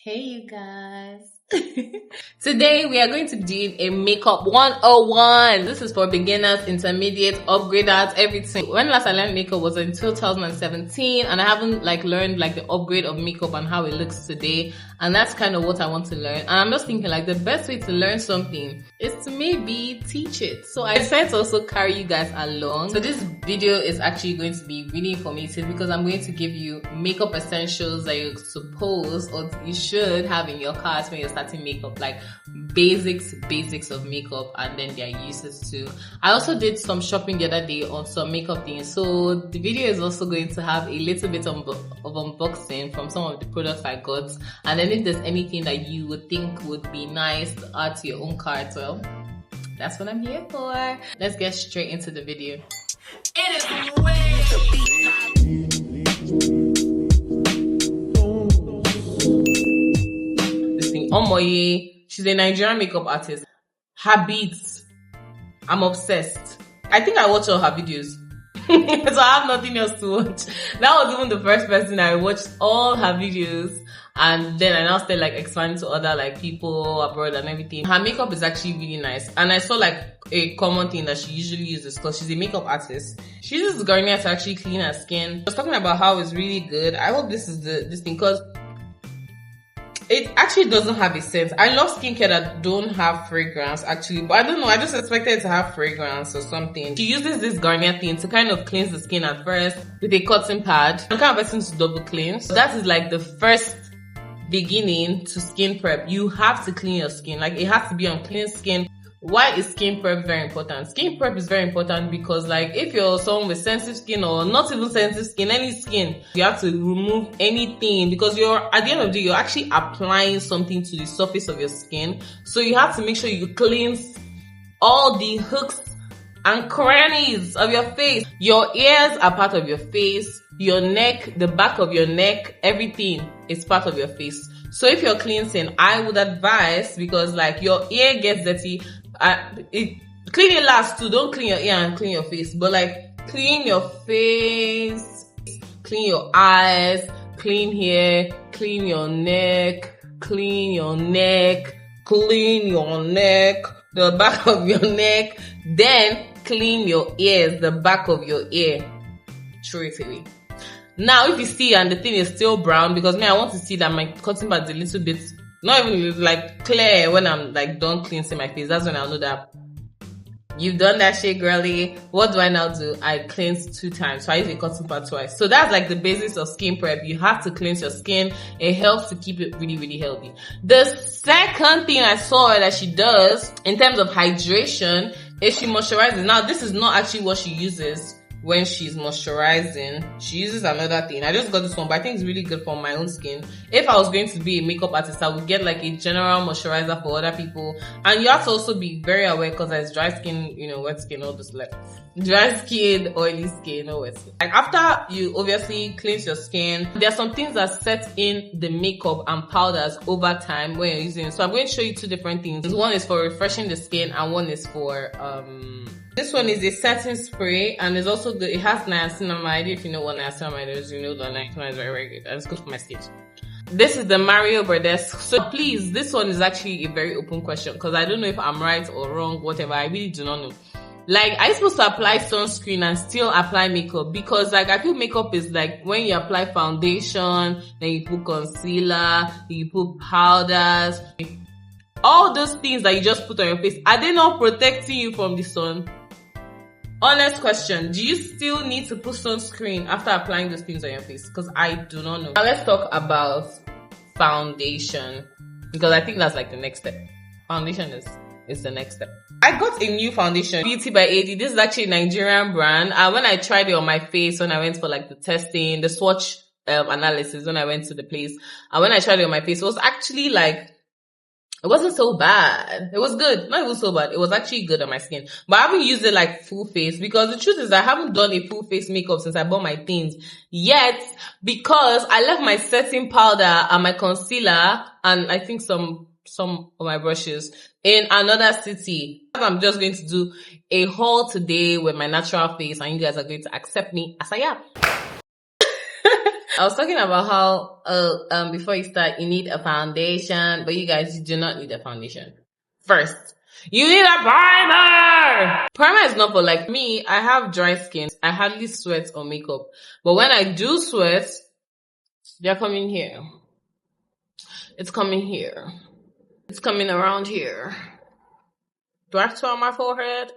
Hey you guys. Today we are going to do a makeup 101. This is for beginners, intermediate, upgraders, everything. When last I learned makeup was in 2017 and I haven't learned the upgrade of makeup and how it looks today, and that's kind of what I want to learn. And I'm just thinking the best way to learn something is to maybe teach it. So I decided to also carry you guys along. So this video is actually going to be really informative because I'm going to give you makeup essentials that you're supposed or you should have in your cart when you're starting makeup, basics of makeup, and then their uses too. I also did some shopping the other day on some makeup things, so the video is also going to have a little bit of unboxing from some of the products I got, and then if there's anything that you would think would be nice to add to your own cart, well, that's what I'm here for. Let's get straight into the video. It is way Omoye, she's a Nigerian makeup artist. Her beats, I'm obsessed. I think I watch all her videos. So I have nothing else to watch. That was even the first person I watched all her videos, and then I now started expanding to other people abroad and everything. Her makeup is actually really nice, and I saw a common thing that she usually uses because she's a makeup artist. She uses Garnier to actually clean her skin. I was talking about how it's really good. I hope this is this thing because it actually doesn't have a scent. I love skincare that don't have fragrance actually, but I don't know, I just expected it to have fragrance or something. She uses this Garnier thing to kind of cleanse the skin at first with a cotton pad. I'm kind of person to double cleanse. So that is the first beginning to skin prep. You have to clean your skin. It has to be on clean skin. Why is skin prep very important? Skin prep is very important because if you're someone with sensitive skin or not even sensitive skin, any skin, you have to remove anything because at the end of the day, you're actually applying something to the surface of your skin. So you have to make sure you cleanse all the hooks and crannies of your face. Your ears are part of your face. Your neck, the back of your neck, everything is part of your face. So if you're cleansing, I would advise, because your ear gets dirty, clean it last too. Don't clean your ear and clean your face, but clean your face, clean your eyes, clean here, clean your neck, clean your neck, clean your neck, the back of your neck, then clean your ears, the back of your ear. Throw it away. Now, if you see and the thing is still brown, because I want to see that my cotton pad is a little bit, not even clear when I'm done cleansing my face. That's when I'll know that you've done that shit, girly. What do I now do? I cleanse 2 times. So I use a cotton pad twice. So that's the basics of skin prep. You have to cleanse your skin. It helps to keep it really, really healthy. The second thing I saw that she does in terms of hydration is she moisturizes. Now, this is not actually what she uses when she's moisturizing. She uses another thing. I just got this one, but I think it's really good for my own skin. If I was going to be a makeup artist, I would get a general moisturizer for other people. And you have to also be very aware because there's dry skin, wet skin, all this dry skin, oily skin, or wet skin. After you obviously cleanse your skin, there are some things that set in the makeup and powders over time when you're using it. So I'm going to show you 2 different things. One is for refreshing the skin and one is for this one is a setting spray, and it's also good. It has niacinamide. If you know what niacinamide is, you know that niacinamide is very, very good. And it's good for my skin. This is the Mario Burdesque. So please, this one is actually a very open question because I don't know if I'm right or wrong, whatever. I really do not know. Are you supposed to apply sunscreen and still apply makeup? Because I feel makeup is when you apply foundation, then you put concealer, you put powders. All those things that you just put on your face, are they not protecting you from the sun? Honest question, do you still need to put sunscreen after applying those things on your face? Because I do not know. Now let's talk about foundation, because I think that's the next step. Foundation is the next step. I got a new foundation, Beauty by AD. This is actually a Nigerian brand. And when I tried it on my face, when I went for the testing, the swatch analysis, when I went to the place, and when I tried it on my face, it was actually it wasn't so bad. It was good. Not even so bad. It was actually good on my skin. But I haven't used it full face because the truth is I haven't done a full face makeup since I bought my things yet, because I left my setting powder and my concealer and I think some of my brushes in another city. I'm just going to do a haul today with my natural face and you guys are going to accept me as I am. I was talking about how before you start, you need a foundation, but you guys do not need a foundation. First, you need a primer! Primer is not for like me. I have dry skin. I hardly sweat or makeup. But when I do sweat, they're coming here. It's coming here. It's coming around here. Do I have to on my forehead?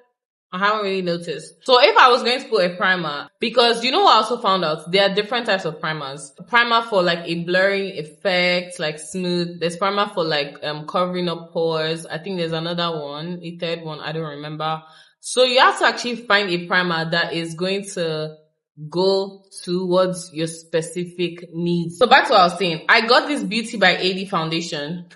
I haven't really noticed. So if I was going to put a primer, because you know what I also found out? There are different types of primers. Primer for like a blurring effect, like smooth. There's primer for like covering up pores. I think there's another one, a third one, I don't remember. So you have to actually find a primer that is going to go towards your specific needs. So back to what I was saying. I got this Beauty by AD foundation.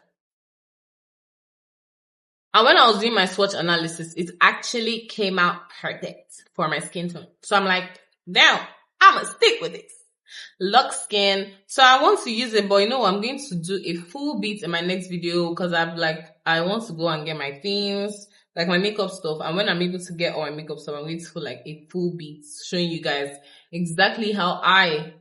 And when I was doing my swatch analysis, it actually came out perfect for my skin tone. So I'm like, damn, I'm gonna stick with this. Luxe Skin. So I want to use it, but you know, I'm going to do a full beat in my next video because I want to go and get my themes, like my makeup stuff. And when I'm able to get all my makeup stuff, I'm going to do like a full beat showing you guys exactly how I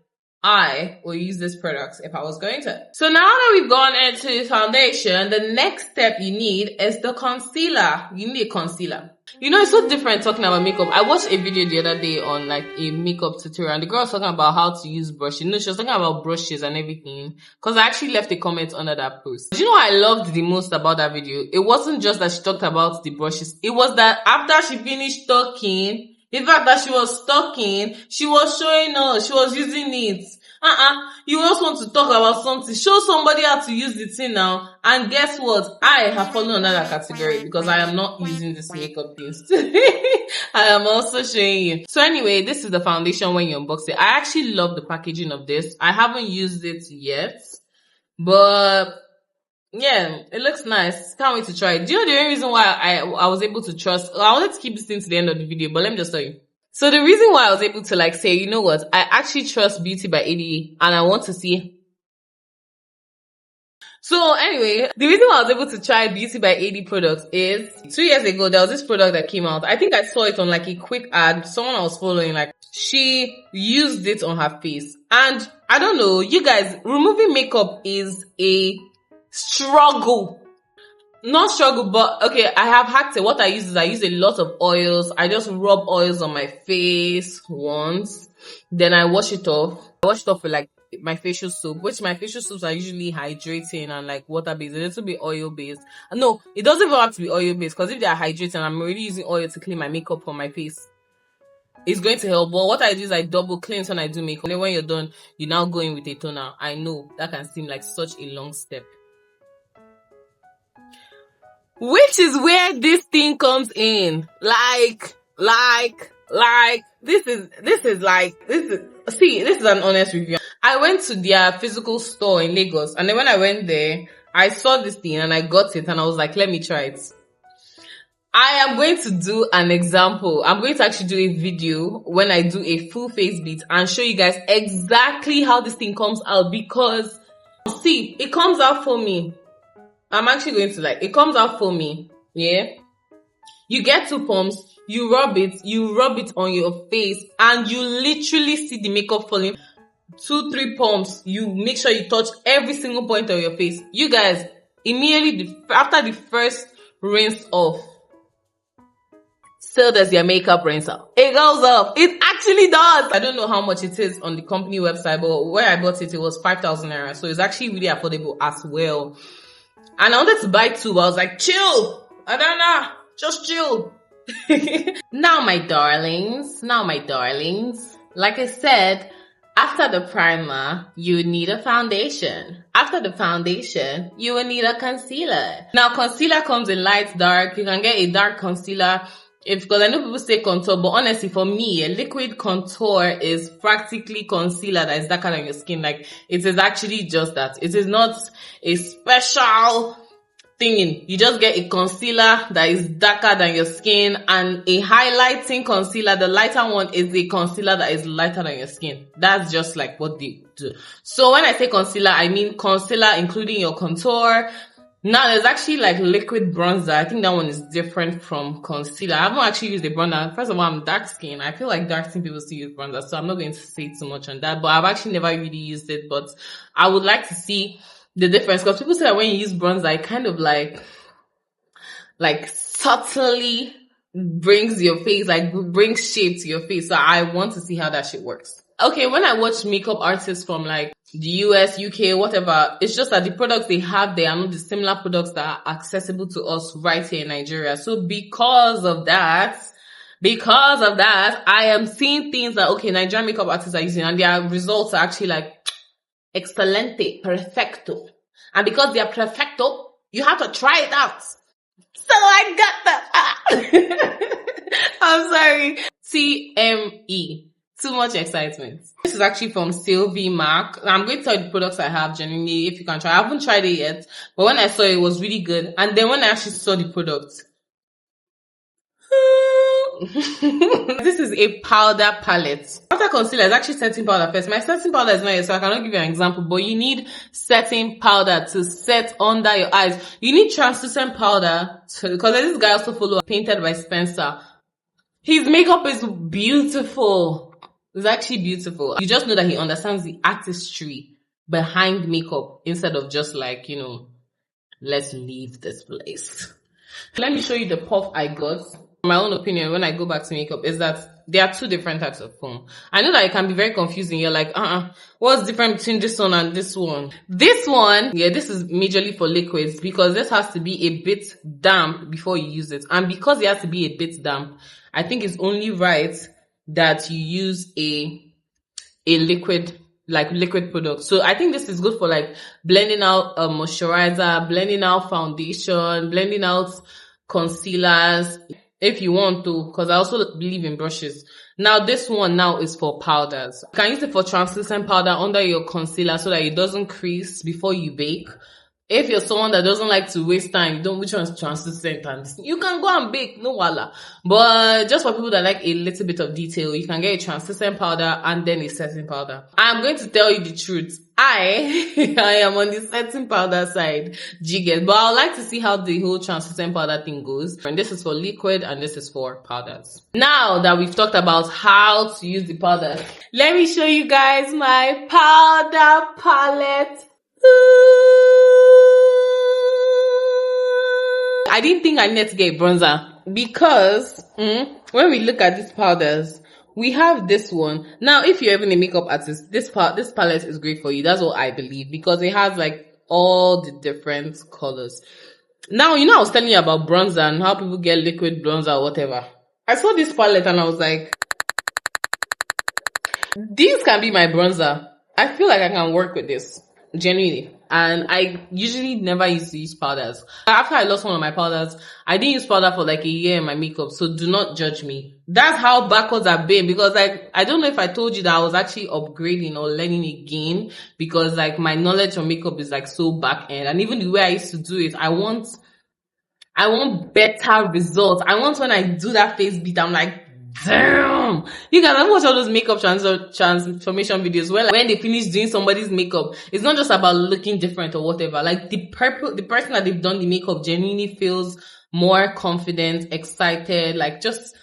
will use this product if I was going to. So now that we've gone into the foundation, the next step you need is the concealer. You need a concealer. You know, it's so different talking about makeup. I watched a video the other day on like a makeup tutorial and the girl was talking about how to use brushes. You know, she was talking about brushes and everything. Cause I actually left a comment under that post. Do you know what I loved the most about that video? It wasn't just that she talked about the brushes. It was that after she finished talking, the fact that she was talking, she was showing us, she was using it. You just want to talk about something. Show somebody how to use the thing now. And guess what? I have fallen under that category because I am not using this makeup things. I am also showing you. So anyway, this is the foundation when you unbox it. I actually love the packaging of this. I haven't used it yet, but yeah, it looks nice. Can't wait to try it. Do you know the only reason why I was able to trust? I wanted to keep this thing to the end of the video, but let me just tell you. So the reason why I was able to like say, you know what, I actually trust Beauty by AD and I want to see. So anyway, the reason why I was able to try Beauty by AD products is 2 years ago, there was this product that came out. I think I saw it on like a quick ad. Someone I was following, like she used it on her face. And I don't know, you guys, removing makeup is a struggle. Not struggle, but okay, I have hacked it. What I use is I use a lot of oils. I just rub oils on my face once. Then I wash it off. I wash it off with like my facial soap, which my facial soaps are usually hydrating and like water-based, a little bit oil-based. No, it doesn't even have to be oil-based because if they are hydrating, I'm already using oil to clean my makeup on my face. It's going to help. But what I do is I double cleanse when I do makeup. And then when you're done, you now go in with a toner. I know that can seem like such a long step. Which is where this thing comes in. This is an honest review. I went to their physical store in Lagos, and then when I went there, I saw this thing and I got it and I was like, let me try it. I am going to do an example. I'm going to actually do a video when I do a full face beat and show you guys exactly how this thing comes out, because see, it comes out for me. I'm actually going to it comes out for me. Yeah. You get 2 pumps, you rub it on your face, and you literally see the makeup falling. 2-3 pumps, you make sure you touch every single point of your face. You guys, immediately after the first rinse off, so does your makeup rinse off. It goes off. It actually does. I don't know how much it is on the company website, but where I bought it, it was 5,000 naira. So it's actually really affordable as well. And I wanted to buy 2, but I was like, chill. Adanna, just chill. Now my darlings, like I said, after the primer, you need a foundation. After the foundation, you will need a concealer. Now concealer comes in light, dark. You can get a dark concealer. Because I know people say contour, but honestly for me, a liquid contour is practically concealer that is darker than your skin. Like, it is actually just that. It is not a special thing. You just get a concealer that is darker than your skin, and a highlighting concealer. The lighter one is a concealer that is lighter than your skin. That's just like what they do. So when I say concealer, I mean concealer including your contour, Now there's actually like liquid bronzer. I think that one is different from concealer. I haven't actually used a bronzer. First of all, I'm dark skin. I feel like dark skin people still use bronzer, so I'm not going to say too much on that. But I've actually never really used it. But I would like to see the difference, because people say that when you use bronzer, it kind of like subtly brings your face, like brings shape to your face. So I want to see how that shit works. Okay, when I watch makeup artists from like the US, UK, whatever, it's just that the products they have there are not the similar products that are accessible to us right here in Nigeria. So because of that, I am seeing things that, okay, Nigerian makeup artists are using, and their results are actually like excelente, perfecto. And because they are perfecto, you have to try it out. So I got that. I'm sorry. TME. Too much excitement. This is actually from Sylvie Mark. I'm going to tell you the products I have genuinely, if you can try. I haven't tried it yet, but when I saw it, it was really good. And then when I actually saw the product, this is a powder palette. After concealer is actually setting powder first. My setting powder is not here, so I cannot give you an example, but you need setting powder to set under your eyes. You need translucent powder because this guy also follow Painted by Spencer. His makeup is beautiful. It's actually beautiful. You just know that he understands the artistry behind makeup instead of just like, let's leave this place. Let me show you the puff I got. My own opinion when I go back to makeup is that there are two different types of foam. I know that it can be very confusing. You're like, what's different between this one and this one? This one, this is majorly for liquids because this has to be a bit damp before you use it. And because it has to be a bit damp, I think it's only right that you use a liquid product. So I think this is good for like blending out moisturizer, blending out foundation, blending out concealers, if you want to, because I also believe in brushes. Now this one now is for powders. You can use it for translucent powder under your concealer so that it doesn't crease before you bake. If you're someone that doesn't like to waste time, which one's translucent, and you can go and bake, no wala. But just for people that like a little bit of detail, you can get a translucent powder and then a setting powder. I'm going to tell you the truth. I am on the setting powder side, jigget, but I would like to see how the whole translucent powder thing goes. And this is for liquid and this is for powders. Now that we've talked about how to use the powder, let me show you guys my powder palette. I didn't think I needed to get a bronzer because when we look at these powders, we have this one. Now, if you're even a makeup artist, this palette is great for you. That's what I believe because it has like all the different colors. Now, I was telling you about bronzer and how people get liquid bronzer or whatever. I saw this palette and I was like, this can be my bronzer. I feel like I can work with this. Genuinely. And I usually never used to use powders. After I lost one of my powders, I didn't use powder for like a year in my makeup, so do not judge me. That's how backwards I've been because like, I don't know if I told you that I was actually upgrading or learning again because like my knowledge on makeup is like so back end. And even the way I used to do it, I want better results. I want when I do that face beat, I'm like, damn! You guys, I've watched all those makeup transformation videos where like, when they finish doing somebody's makeup, it's not just about looking different or whatever. Like the person that they've done the makeup genuinely feels more confident, excited, like just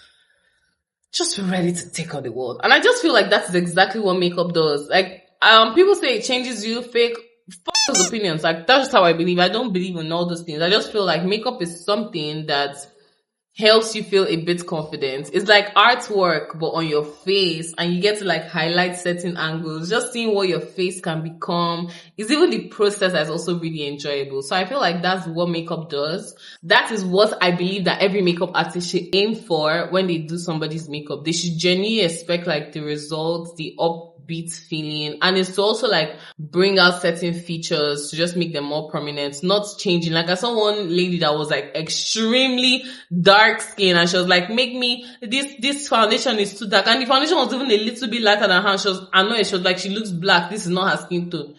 ready to take on the world. And I just feel like that's exactly what makeup does. Like, people say it changes you, fake. Fuck those opinions. Like, that's just how I believe. I don't believe in all those things. I just feel like makeup is something that helps you feel a bit confident. It's like artwork, but on your face, and you get to like highlight certain angles. Just seeing what your face can become. It's even the process that's also really enjoyable. So I feel like that's what makeup does. That is what I believe that every makeup artist should aim for when they do somebody's makeup. They should genuinely expect like the results, the upbeat feeling, and it's to also like bring out certain features to just make them more prominent, not changing. Like I saw one lady that was like extremely dark skin and she was like, make me this foundation is too dark, and the foundation was even a little bit lighter than her. She was annoyed. She was like, she looks black, this is not her skin tone.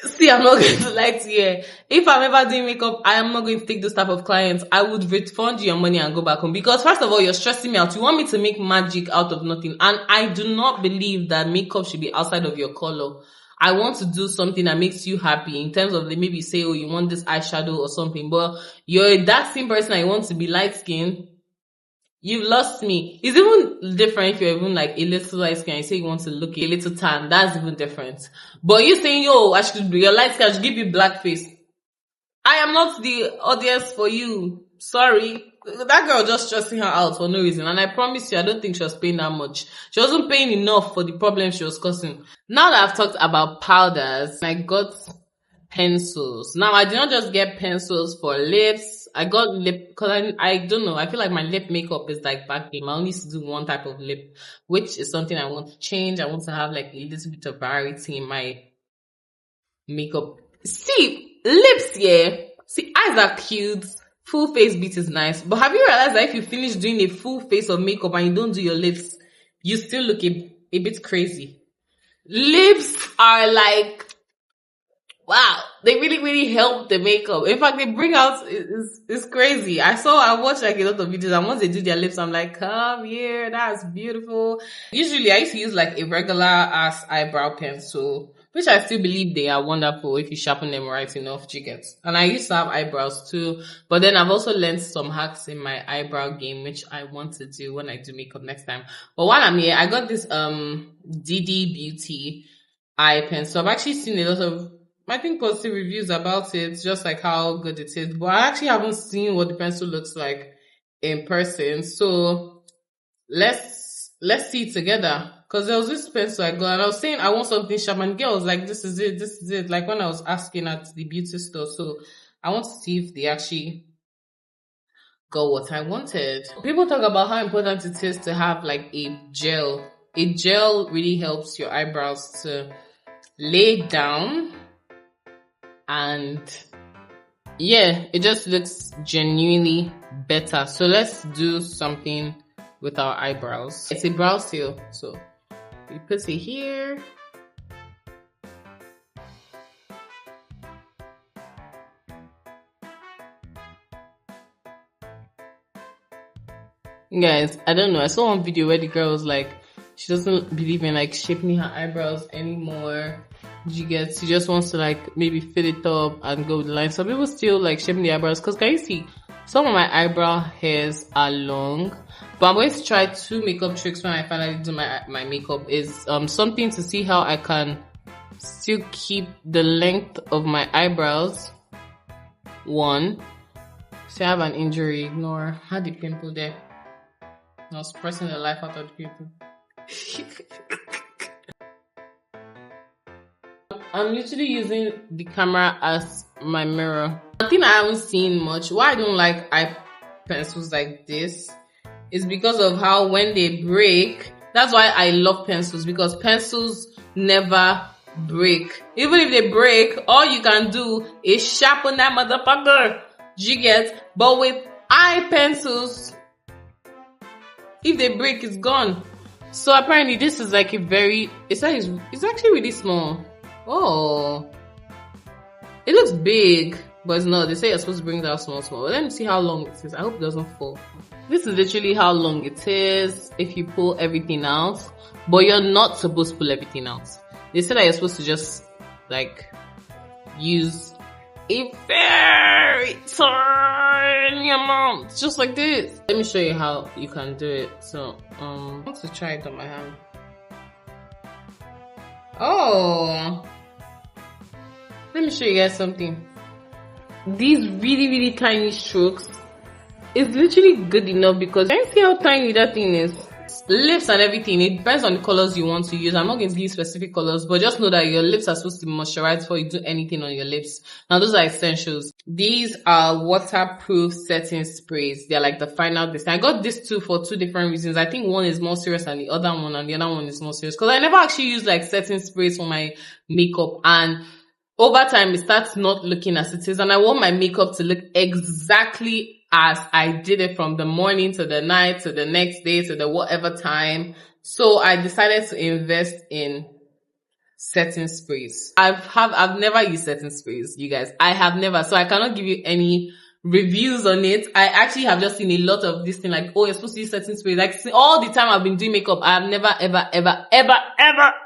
See, I'm not going to lie to you. If I'm ever doing makeup, I am not going to take those type of clients. I would refund you your money and go back home. Because first of all, you're stressing me out. You want me to make magic out of nothing. And I do not believe that makeup should be outside of your color. I want to do something that makes you happy in terms of maybe say, oh, you want this eyeshadow or something, but you're a dark skin person and you want to be light skin, you've lost me. It's even different if you're even like a little light skin and you say you want to look a little tan. That's even different. But you saying, yo, I should be your light skin, I should give you black face. I am not the audience for you. Sorry. That girl just stressing her out for no reason. And I promise you, I don't think she was paying that much. She wasn't paying enough for the problem she was causing. Now that I've talked about powders, I got pencils. Now, I did not just get pencils for lips. I got lip, because I don't know. I feel like my lip makeup is like back game. I only used to do one type of lip, which is something I want to change. I want to have like a little bit of variety in my makeup. See, lips, yeah. See, eyes are cute. Full face beat is nice. But have you realized that if you finish doing a full face of makeup and you don't do your lips, you still look a bit crazy? Lips are like, wow, they really, really help the makeup. In fact, they bring out, it's crazy. I watched like a lot of videos, and once they do their lips, I'm like, come here, that's beautiful. Usually, I used to use like a regular ass eyebrow pencil, which I still believe they are wonderful if you sharpen them right enough, you get. And I used to have eyebrows too, but then I've also learned some hacks in my eyebrow game, which I want to do when I do makeup next time. But while I'm here, I got this DD Beauty eye pencil. I've actually seen a lot of, I think, positive reviews about it, just like how good it is. But I actually haven't seen what the pencil looks like in person. So let's see it together. Because there was this pencil I got, and I was saying I want something sharp, and girl was like, this is it. Like when I was asking at the beauty store. So I want to see if they actually got what I wanted. People talk about how important it is to have like a gel. A gel really helps your eyebrows to lay down. And yeah, it just looks genuinely better. So let's do something with our eyebrows. It's a brow seal, so you put it here. Guys, I don't know. I saw one video where the girl was like, she doesn't believe in like shaping her eyebrows anymore. She just wants to like maybe fill it up and go with the line. Some people still like shaping the eyebrows, because can you see some of my eyebrow hairs are long. But I'm going to try 2 makeup tricks when I finally do my makeup. Is something to see how I can still keep the length of my eyebrows. One, see I have an injury, ignore. I had the pimple there. I was pressing the life out of the pimple. I'm literally using the camera as my mirror. One thing I haven't seen much, why I don't like eye pencils like this, is because of how when they break, that's why I love pencils, because pencils never break. Even if they break, all you can do is sharpen that motherfucker. You get? But with eye pencils, if they break, it's gone. So apparently this is like a very, it's actually really small. Oh, it looks big, but it's not. They say you're supposed to bring it out small. But let me see how long it is. I hope it doesn't fall. This is literally how long it is if you pull everything out, but you're not supposed to pull everything out. They say that you're supposed to just like use a very tiny amount, just like this. Let me show you how you can do it. So I want to try it on my hand. Oh, let me show you guys something. These really, really tiny strokes is literally good enough, because can you see how tiny that thing is? Lips and everything, it depends on the colors you want to use. I'm not going to give specific colors, but just know that your lips are supposed to be moisturized before you do anything on your lips. Now those are essentials. These are waterproof setting sprays. They're like the final design. I got this too for 2 different reasons. I think one is more serious than the other one, and the other one is more serious, because I never actually use like setting sprays for my makeup, and over time it starts not looking as it is, and I want my makeup to look exactly as I did it from the morning to the night to the next day to the whatever time. So I decided to invest in setting sprays. I've never used setting sprays, you guys. I have never, so I cannot give you any reviews on it. I actually have just seen a lot of this thing like, oh, you're supposed to use setting sprays. Like all the time I've been doing makeup, I have never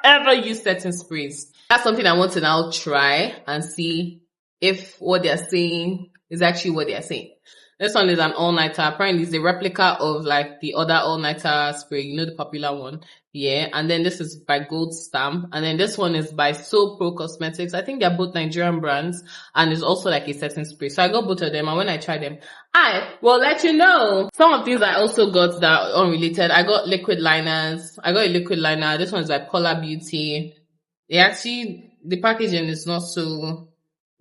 ever used setting sprays. That's something I want to now try and see if what they're saying is actually what they're saying. This one is an all-nighter. Apparently, it's a replica of like the other all-nighter spray, you know, the popular one. Yeah. And then this is by Gold Stamp. And then this one is by So Pro Cosmetics. I think they're both Nigerian brands. And it's also like a setting spray. So I got both of them. And when I try them, I will let you know. Some of these I also got that are unrelated. I got liquid liners. I got a liquid liner. This one is by Polar Beauty. The packaging is not so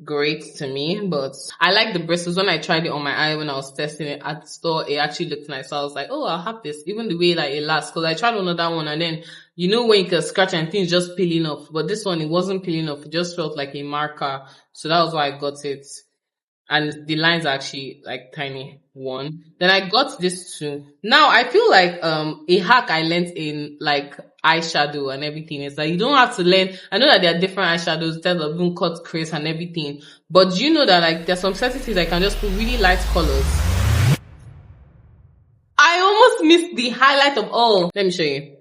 great to me, but I like the bristles. When I tried it on my eye when I was testing it at the store, it actually looked nice. So I was like, oh, I'll have this. Even the way like it lasts, because I tried another one and then you know when you can scratch and things just peeling off, but this one it wasn't peeling off. It just felt like a marker. So that was why I got it. And the lines are actually like tiny one. Then I got this too. Now I feel like a hack I learned in like eyeshadow and everything is that you don't have to learn. I know that there are different eyeshadows instead of doing cut crease and everything, but you know that like there's some certain things I can just put really light colors. I almost missed the highlight of all. Let me show you.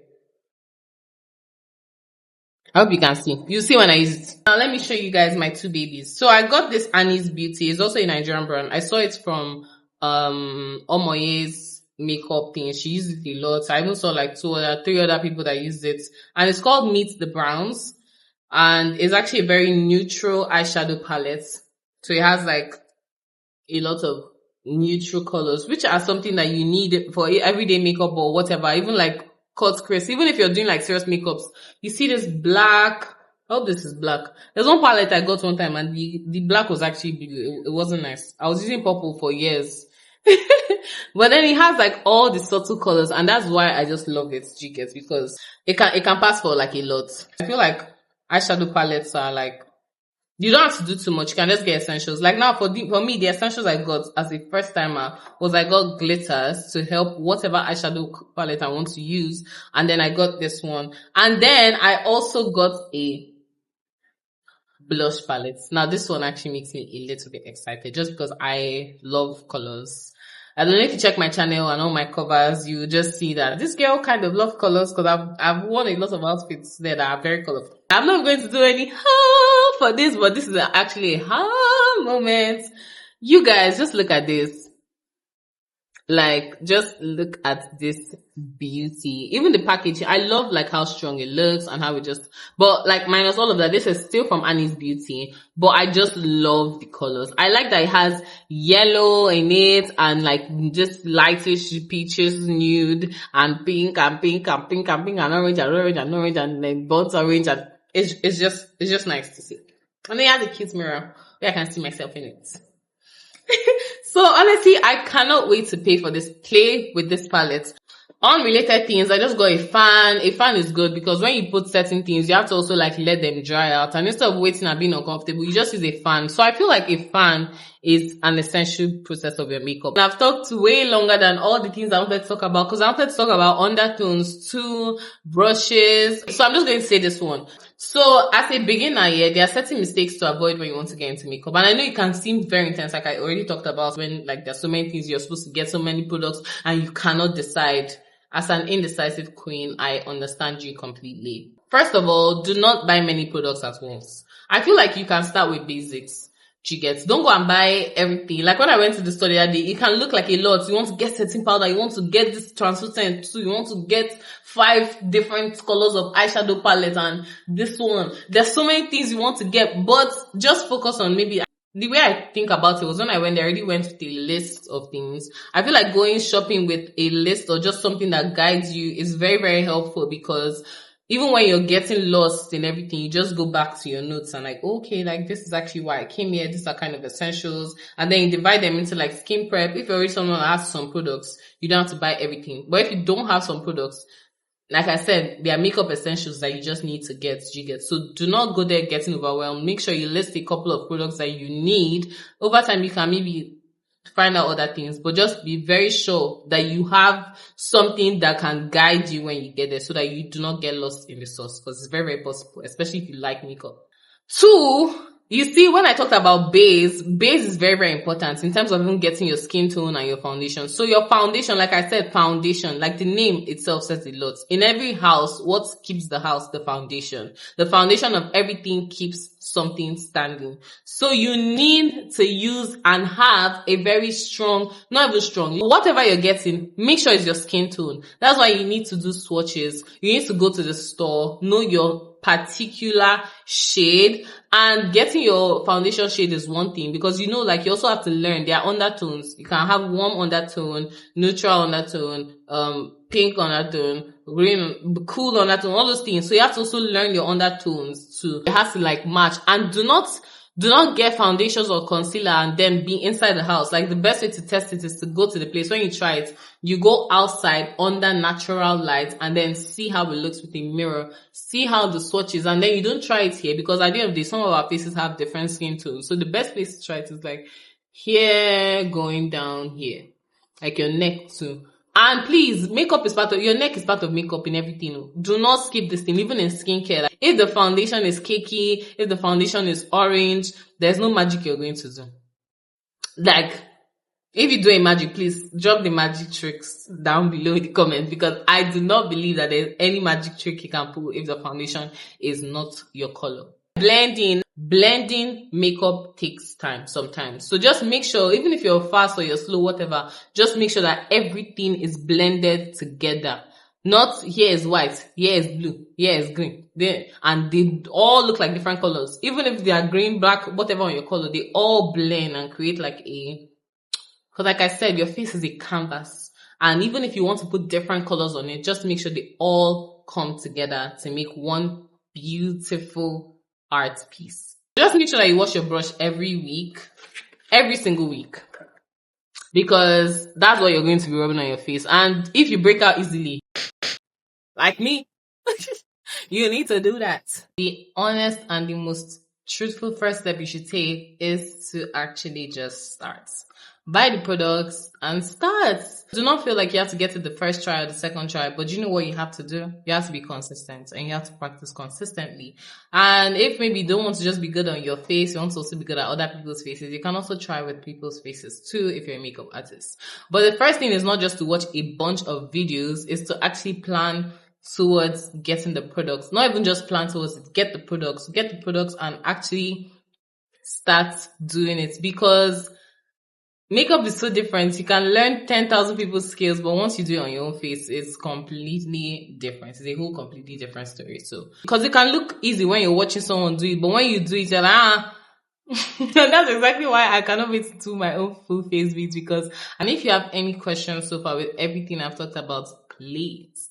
I hope you can see. You see when I use it. Now let me show you guys my two babies. So I got this Annie's Beauty. It's also a Nigerian brand. I saw it from Omoye's makeup thing. She used it a lot. I even saw like three other people that used it. And it's called Meet the Browns. And it's actually a very neutral eyeshadow palette. So it has like a lot of neutral colors, which are something that you need for everyday makeup or whatever. Even like cut crease, even if you're doing like serious makeups, you see this black. I hope this is black. There's one palette I got one time and the black was actually big. It wasn't nice. I was using purple for years. But then it has like all the subtle colors and that's why I just love it, because it can pass for like a lot. I feel like eyeshadow palettes are like, you don't have to do too much. You can just get essentials. Like now for me, the essentials I got as a first timer was I got glitters to help whatever eyeshadow palette I want to use. And then I got this one. And then I also got a blush palette. Now this one actually makes me a little bit excited just because I love colors. I don't know if you check my channel and all my covers, you just see that this girl kind of loves colors because I've worn a lot of outfits there that are very colorful. I'm not going to do any for this, but this is actually a moment. You guys, just look at this. Like, just look at this beauty. Even the packaging, I love like how strong it looks and how it just, but like minus all of that, this is still from Annie's Beauty, but I just love the colors. I like that it has yellow in it and like just lightish peaches, nude and pink and pink and pink and pink and orange and orange and orange and then both orange and it's just nice to see. And then it has a cute mirror where I can see myself in it. So honestly, I cannot wait to play with this palette. Unrelated things, I just got a fan. A fan is good because when you put certain things, you have to also like let them dry out. And instead of waiting and being uncomfortable, you just use a fan. So I feel like a fan is an essential process of your makeup. And I've talked way longer than all the things I wanted to talk about because I wanted to talk about undertones, too, brushes. So I'm just going to say this one. So as a beginner, there are certain mistakes to avoid when you want to get into makeup. And I know it can seem very intense, like I already talked about, when like there's so many things you're supposed to get, so many products, and you cannot decide. As an indecisive queen, I understand you completely. First of all, do not buy many products at once. I feel like you can start with basics. Don't go and buy everything. Like when I went to the store the other day, it can look like a lot. You want to get setting powder, you want to get this translucent too, you want to get 5 different colors of eyeshadow palette and this one. There's so many things you want to get, but just focus on maybe. The way I think about it was when I went there, I already went with a list of things. I feel like going shopping with a list or just something that guides you is very, very helpful because even when you're getting lost in everything, you just go back to your notes and like, okay, like this is actually why I came here. These are kind of essentials. And then you divide them into like skin prep. If you're already someone that has some products, you don't have to buy everything. But if you don't have some products, like I said, there are makeup essentials that you just need to get. So do not go there getting overwhelmed. Make sure you list a couple of products that you need. Over time, you can maybe find out other things, but just be very sure that you have something that can guide you when you get there so that you do not get lost in the sauce because it's very, very possible, especially if you like makeup. 2, You see, when I talked about base is very, very important in terms of even getting your skin tone and your foundation. So your foundation, like I said, foundation, like the name itself says a lot. In every house, what keeps the house? The foundation. The foundation of everything keeps something standing. So you need to use and have a very strong, not even strong, whatever you're getting, make sure it's your skin tone. That's why you need to do swatches. You need to go to the store, know your particular shade, and getting your foundation shade is one thing, because you know, like, you also have to learn there are undertones. You can have warm undertone, neutral undertone, pink undertone, green, cool undertone, all those things. So you have to also learn your undertones too. It has to like match. And do not get foundations or concealer and then be inside the house. Like, the best way to test it is to go to the place. When you try it, you go outside under natural light and then see how it looks with a mirror. See how the swatch is, and then you don't try it here, because at the end of the day, some of our faces have different skin tones. So the best place to try it is like here, going down here, like your neck too. And please, makeup is part of, your neck is part of makeup in everything. Do not skip this thing, even in skincare. Like, if the foundation is cakey, if the foundation is orange, there's no magic you're going to do. Like, if you do a magic, please drop the magic tricks down below in the comments, because I do not believe that there's any magic trick you can pull if the foundation is not your color. Blending makeup takes time sometimes. So just make sure, even if you're fast or you're slow, whatever, just make sure that everything is blended together. Not here is white, here is blue, here is green. And they all look like different colors. Even if they are green, black, whatever on your color, they all blend and create like a... Because like I said, your face is a canvas. And even if you want to put different colors on it, just make sure they all come together to make one beautiful art piece. Just make sure that you wash your brush every week, every single week, because that's what you're going to be rubbing on your face. And if you break out easily, like me, you need to do that. The honest and the most truthful first step you should take is to actually just start. Buy the products and start. Do not feel like you have to get it the first try or the second try, but you know what you have to do? You have to be consistent, and you have to practice consistently. And if maybe you don't want to just be good on your face, you want to also be good at other people's faces, you can also try with people's faces too if you're a makeup artist. But the first thing is not just to watch a bunch of videos, is to actually plan towards getting the products. Not even just plan towards it, get the products and actually start doing it, because makeup is so different. You can learn 10,000 people's skills, but once you do it on your own face, it's completely different. It's a whole completely different story. So, because it can look easy when you're watching someone do it, but when you do it, you're like, that's exactly why I cannot wait to do my own full face beads. Because, and if you have any questions so far with everything I've talked about, please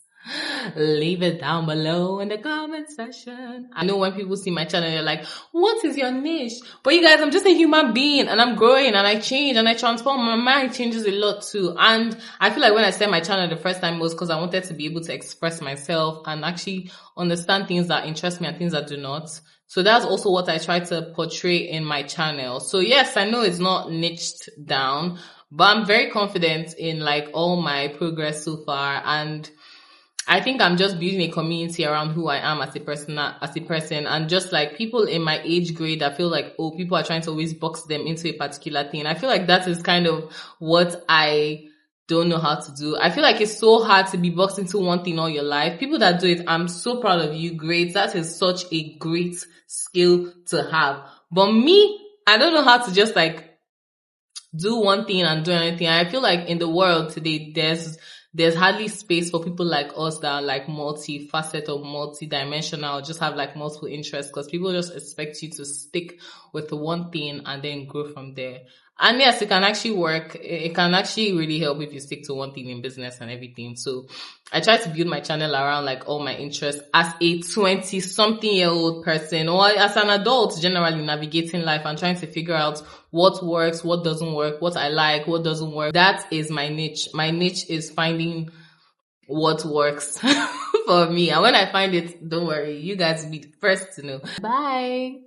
leave it down below in the comment section. I know when people see my channel, they're like, what is your niche? But you guys, I'm just a human being, and I'm growing, and I change, and I transform. My mind changes a lot too. And I feel like when I started my channel the first time, was because I wanted to be able to express myself and actually understand things that interest me and things that do not. So that's also what I try to portray in my channel. So yes, I know it's not niched down, but I'm very confident in like all my progress so far. And I think I'm just building a community around who I am as a person, and just like people in my age grade, I feel like, oh, people are trying to always box them into a particular thing. I feel like that is kind of what I don't know how to do. I feel like it's so hard to be boxed into one thing all your life. People that do it, I'm so proud of you. Great. That is such a great skill to have. But me, I don't know how to just like do one thing and do anything. I feel like in the world today, there's hardly space for people like us that are like multifaceted or multidimensional, just have like multiple interests, because people just expect you to stick with the one thing and then grow from there. And yes, it can actually work. It can actually really help if you stick to one thing in business and everything. So I try to build my channel around like all my interests as a 20-something-year-old person, or as an adult, generally navigating life and trying to figure out what works, what doesn't work, what I like, what doesn't work. That is my niche. My niche is finding what works for me. And when I find it, don't worry, you guys will be the first to know. Bye.